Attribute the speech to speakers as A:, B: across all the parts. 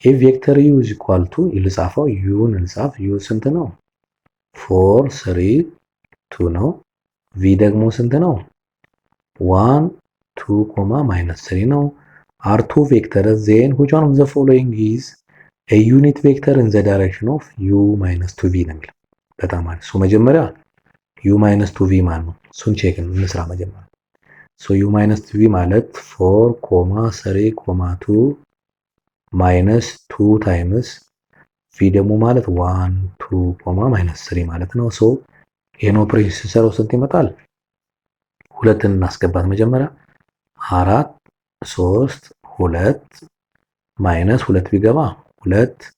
A: ኢፍ ቬክተር ዩ ኢዝ ኢኳል ቱ ልጻፈው ዩን ልጻፍ ዩ ስንት ነው? 4 3 2 ነው። ቪ ደግሞ ስንት ነው? 1 2 ኮማ ማይነስ 3 ነው። አር ቱ ቬክተር ዜን which one of the following is a unit vector in the direction of u minus 2v ነው የሚለው። በጣም አሪፍ። ሶ መጀመሪያ u minus 2v ማን ነው? እሱን ቼክ እንስራ መጀመሪያ። ሶ u minus 2v ማለት 4 ኮማ 3 ኮማ 2 ማይነስ 2 ታይምስ v ደግሞ ማለት 1 2 ኮማ ማይነስ 3 ማለት ነው። ሶ ይሄን ኦፕሬሽን ሲሰራው ስንት ይመጣል? ሁለትን እናስገባት መጀመሪያ 4 3 2 ማይነስ 2 ቢገባ 2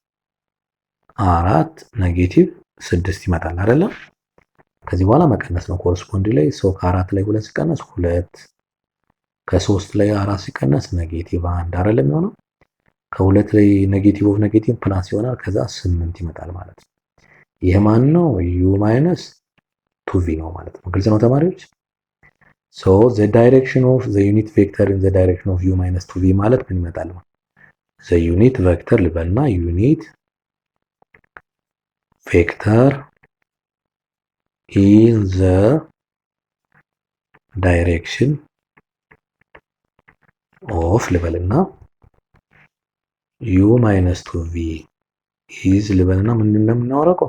A: 4 ኔጌቲቭ 6 ይመጣል አይደለ? ከዚህ በኋላ መቀነስ ነው ኮረስፖንድ ላይ ሶ ከ4 ላይ 2 ሲቀነስ 2 ከ3 ላይ 4 ሲቀነስ ኔጌቲቭ 1 አይደለም የሚሆነው። ከ2 ላይ ኔጌቲቭ ኦፍ ኔጌቲቭ ፕላስ ይሆናል። ከዛ 8 ይመጣል ማለት ነው። ይሄ ማን ነው? u ማይነስ 2v ነው ማለት ነው። ግልጽ ነው ተማሪዎች? ሶ the direction of the unit vector in the direction of u minus 2v ማለት ምን ይመጣል? the unit vector ልበልና unit vector in the direction of ልበልና u minus 2v is ልበልና ምንድን ነው የምናወራው?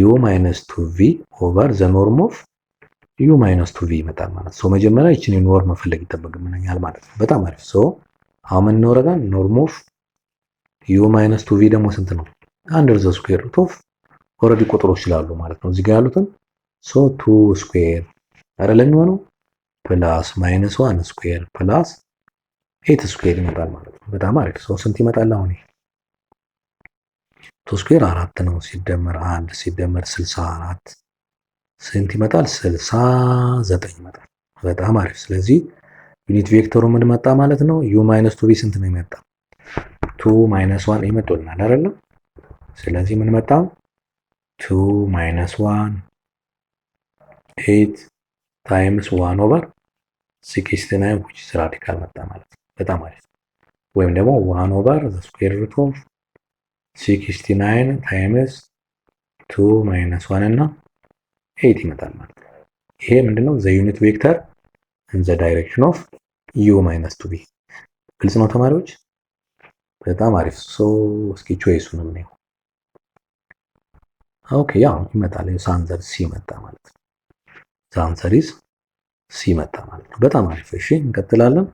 A: u minus 2v over the norm of u minus 2v ይመጣል ማለት ነው። ሶ መጀመሪያ እቺን ኖርም መፈለግ ይጠበቅብናል ማለት ነው። በጣም አሪፍ። ሶ አሁን ምን እናወራለን? ኖርም ኦፍ u minus 2v ደግሞ ስንት ነው? አንደር ዘ ስኩዌር ሩት ኦፍ ኦልሬዲ ቁጥሮች ስላሉ ማለት ነው እዚህ ጋር ያሉትን ሶ 2 ስኩዌር አይደለም የሚሆነው ፕላስ ማይነስ 1 ስኩዌር ፕላስ 8 ስኩዌር ይመጣል ማለት ነው። በጣም አሪፍ። ሶ ስንት ይመጣል አሁን? 2 ስኩዌር 4 ነው ሲደመር 1 ሲደመር 64 ስንት ይመጣል? 69 ይመጣል። በጣም አሪፍ። ስለዚህ ዩኒት ቬክተሩ ምን መጣ ማለት ነው? u minus 2v ስንት ነው የመጣው? 2 minus 1 ይመጣልናል አይደል? ስለዚህ ምን መጣ? 2 minus 1 8 times 1 over 69 which is radical መጣ ማለት ነው። በጣም አሪፍ። ወይም ደግሞ 1 over the square root of 69 times 2 minus 1 እና 8 ይመጣል ማለት ነው። ይሄ ምንድነው? the unit vector in the direction of u minus 2v። ግልጽ ነው ተማሪዎች? በጣም አሪፍ። ሶ እስኪ ቾይሱን እንየው። ኦኬ ያው ይመጣል። ሳንዘር ሲ መጣ ማለት ነው። ሳንዘር ኢዝ ሲ መጣ ማለት ነው። በጣም አሪፍ። እሺ እንቀጥላለን።